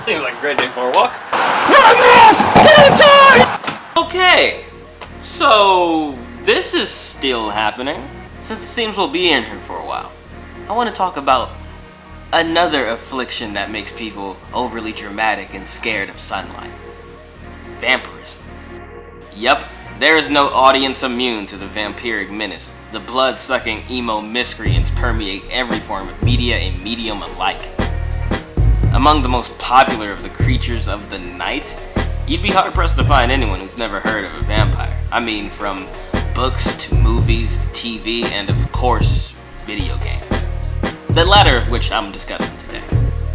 Seems like a great day for a walk. Okay, so this is still happening. Since it seems we'll be in here for a while, I want to talk about another affliction that makes people overly dramatic and scared of sunlight. Vampirism. Yup, there is no audience immune to the vampiric menace. The blood-sucking emo miscreants permeate every form of media and medium alike. Among the most popular of the creatures of the night, you'd be hard-pressed to find anyone who's never heard of a vampire. I mean, from books to movies, TV, and of course, video games. The latter of which I'm discussing today.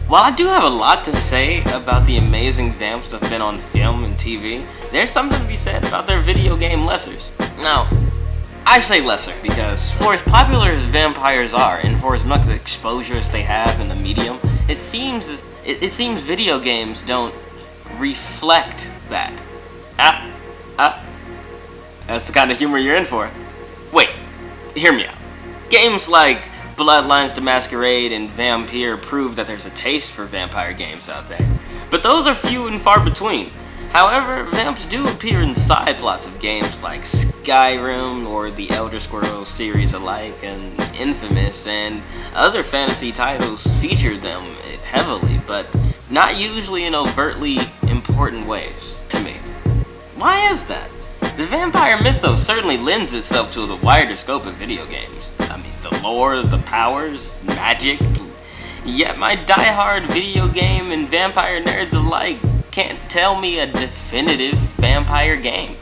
While I do have a lot to say about the amazing vamps that have been on film and TV, there's something to be said about their video game lessers. Now, I say lesser because for as popular as vampires are, and for as much exposure as they have in the medium, it seems video games don't reflect that. That's the kind of humor you're in for. Wait, hear me out. Games like Bloodlines the Masquerade and Vampire prove that there's a taste for vampire games out there. But those are few and far between. However, vamps do appear in side plots of games like Skyrim or the Elder Scrolls series alike, and Infamous and other fantasy titles feature them heavily, but not usually in overtly important ways, to me. Why is that? The vampire mythos certainly lends itself to the wider scope of video games. I mean, the lore, the powers, magic, yet my diehard video game and vampire nerds alike can't tell me a definitive vampire game.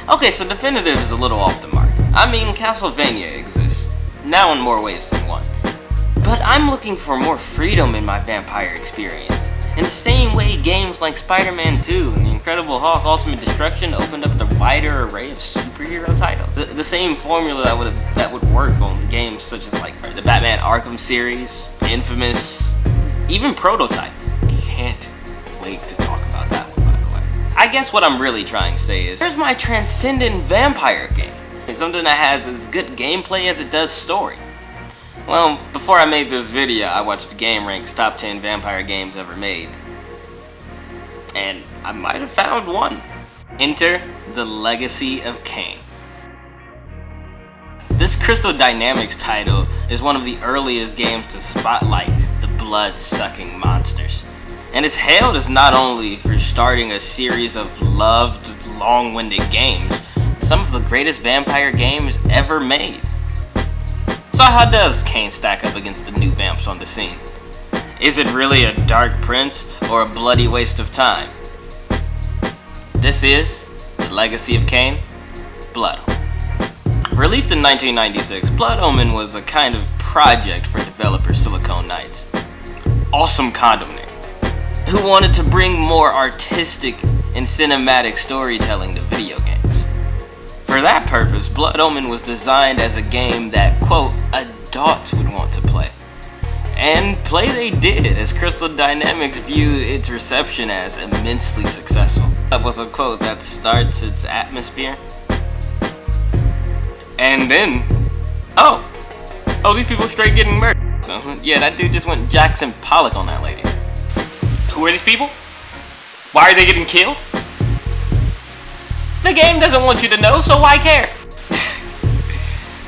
Okay, so definitive is a little off the mark. I mean, Castlevania exists, now in more ways than one. But I'm looking for more freedom in my vampire experience. In the same way games like Spider-Man 2 and The Incredible Hulk Ultimate Destruction opened up the wider array of superhero titles. The same formula that would work on games such as like the Batman Arkham series, Infamous, even Prototype. Can't wait to talk about that one, by the way. I guess what I'm really trying to say is, here's my transcendent vampire game. It's something that has as good gameplay as it does story. Well, before I made this video, I watched GameRank's top 10 vampire games ever made. And I might have found one. Enter The Legacy of Kain. This Crystal Dynamics title is one of the earliest games to spotlight the blood-sucking monsters. And it's hailed as not only for starting a series of loved, long-winded games, some of the greatest vampire games ever made. So how does Kain stack up against the new vamps on the scene? Is it really a dark prince or a bloody waste of time? This is The Legacy of Kain, Blood Omen. Released in 1996, Blood Omen was a kind of project for developer Silicon Knights, awesome condom name, who wanted to bring more artistic and cinematic storytelling to video games. For that purpose, Blood Omen was designed as a game that, quote, adults would want to play. And play they did, as Crystal Dynamics viewed its reception as immensely successful. Up with a quote that starts its atmosphere. And then, oh, these people straight getting murdered. Yeah, that dude just went Jackson Pollock on that lady. Who are these people? Why are they getting killed? The game doesn't want you to know, so why care?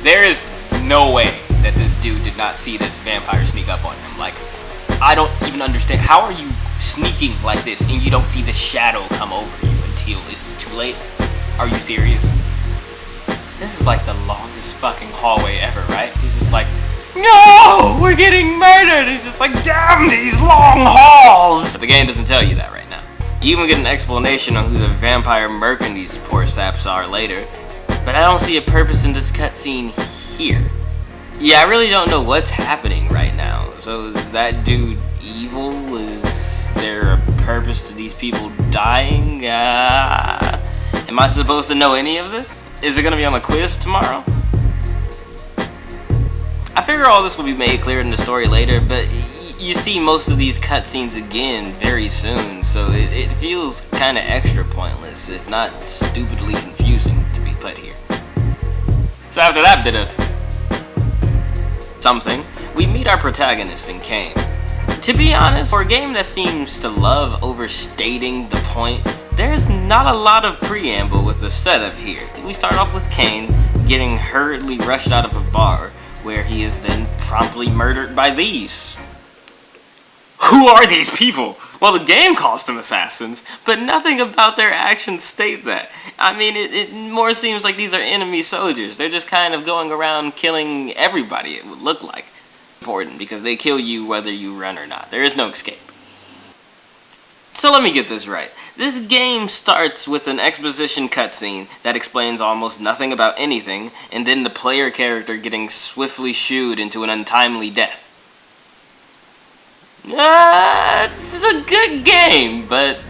There is no way that this dude did not see this vampire sneak up on him. Like, I don't even understand. How are you sneaking like this and you don't see the shadow come over you until it's too late? Are you serious? This is like the longest fucking hallway ever, right? He's just like, no, we're getting murdered. He's just like, damn these long halls. But the game doesn't tell you that right now. You even get an explanation on who the vampire merc and these poor saps are later, but I don't see a purpose in this cutscene here. Yeah, I really don't know what's happening right now. So is that dude evil? Is there a purpose to these people dying? Am I supposed to know any of this? Is it gonna be on the quiz tomorrow? I figure all this will be made clear in the story later, but you see most of these cutscenes again very soon, so it feels kinda extra pointless, if not stupidly confusing to be put here. So after that bit of something, we meet our protagonist in Kain. To be honest, for a game that seems to love overstating the point, there's not a lot of preamble with the setup here. We start off with Kain getting hurriedly rushed out of a bar, where he is then promptly murdered by these. Who are these people? Well, the game calls them assassins, but nothing about their actions state that. I mean, it more seems like these are enemy soldiers. They're just kind of going around killing everybody, it would look like. Important, because they kill you whether you run or not. There is no escape. So let me get this right. This game starts with an exposition cutscene that explains almost nothing about anything, and then the player character getting swiftly shooed into an untimely death. It's a good game, but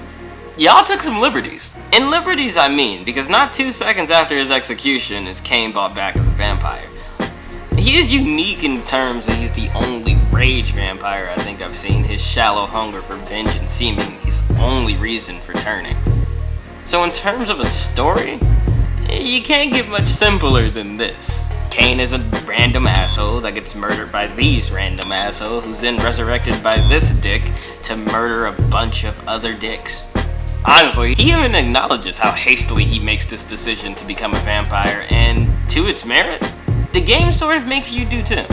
y'all took some liberties. And liberties I mean, because not 2 seconds after his execution is Kain brought back as a vampire. He is unique in terms that he's the only rage vampire I think I've seen. His shallow hunger for vengeance seeming his only reason for turning. So in terms of a story, you can't get much simpler than this. Kain is a random asshole that gets murdered by these random assholes, who's then resurrected by this dick to murder a bunch of other dicks. Honestly, he even acknowledges how hastily he makes this decision to become a vampire, and to its merit, the game sort of makes you do too.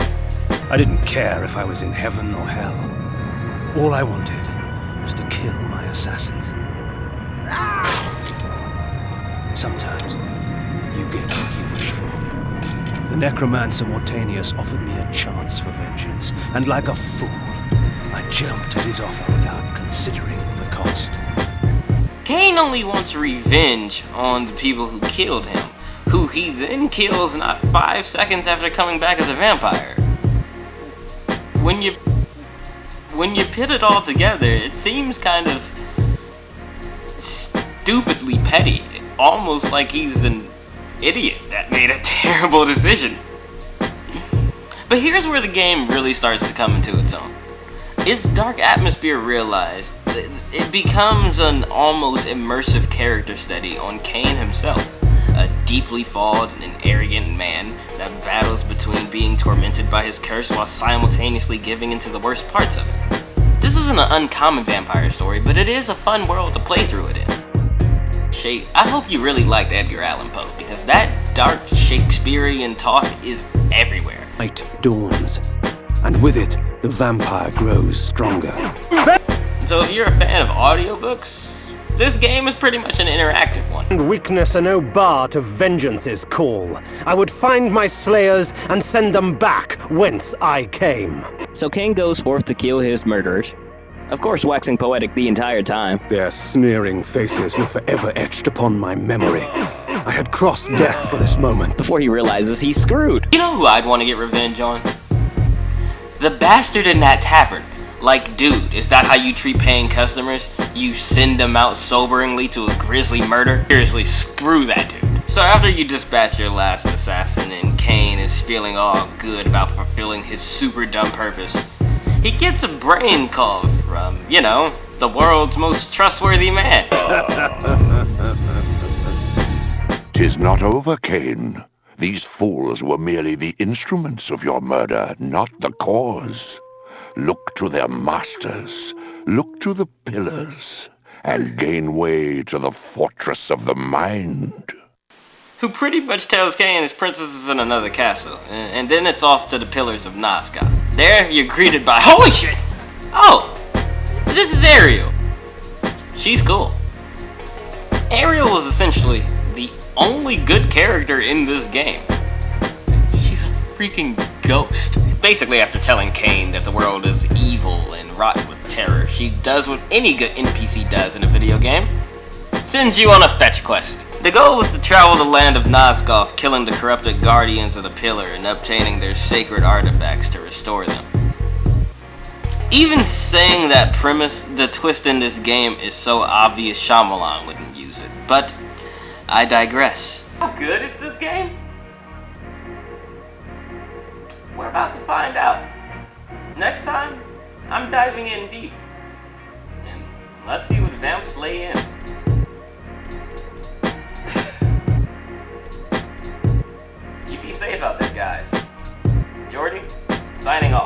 I didn't care if I was in heaven or hell. All I wanted was to kill my assassins. Sometimes you get what you wish for. The necromancer Mortanius offered me a chance for vengeance, and like a fool, I jumped at his offer without considering the cost. Kain only wants revenge on the people who killed him, who he then kills not 5 seconds after coming back as a vampire. When you put it all together, it seems kind of stupidly petty, almost like he's an idiot that made a terrible decision. But here's where the game really starts to come into its own. Its dark atmosphere realized that it becomes an almost immersive character study on Kain himself, a deeply flawed and arrogant man that battles between being tormented by his curse while simultaneously giving into the worst parts of it. This isn't an uncommon vampire story, but it is a fun world to play through it in. I hope you really liked Edgar Allan Poe, because that dark Shakespearean talk is everywhere. Night dawns, and with it, the vampire grows stronger. So if you're a fan of audiobooks, this game is pretty much an interactive one. And weakness are no bar to vengeance's call. I would find my slayers and send them back whence I came. So Kain goes forth to kill his murderers, of course waxing poetic the entire time. Their sneering faces were forever etched upon my memory. I had crossed death for this moment. Before he realizes he's screwed. You know who I'd want to get revenge on? The bastard in that tavern. Like, dude, is that how you treat paying customers? You send them out soberingly to a grisly murder? Seriously, screw that dude. So after you dispatch your last assassin and Kain is feeling all good about fulfilling his super dumb purpose, he gets a brain call from, you know, the world's most trustworthy man. 'Tis not over, Kain. These fools were merely the instruments of your murder, not the cause. Look to their masters, look to the pillars, and gain way to the fortress of the mind. Who pretty much tells Kain his princess is in another castle, and then it's off to the pillars of Nazca. There, you're greeted by, holy shit! Oh, this is Ariel. She's cool. Ariel was essentially the only good character in this game. She's a freaking ghost. Basically, after telling Kain that the world is evil and rotten with terror, she does what any good NPC does in a video game. Sends you on a fetch quest. The goal is to travel the land of Nazca, killing the corrupted guardians of the pillar and obtaining their sacred artifacts to restore them. Even saying that premise, the twist in this game is so obvious Shyamalan wouldn't use it. But I digress. How good is this game? We're about to find out. Next time, I'm diving in deep. And let's see what vamps lay in. You be safe out there, guys. Jordi, signing off.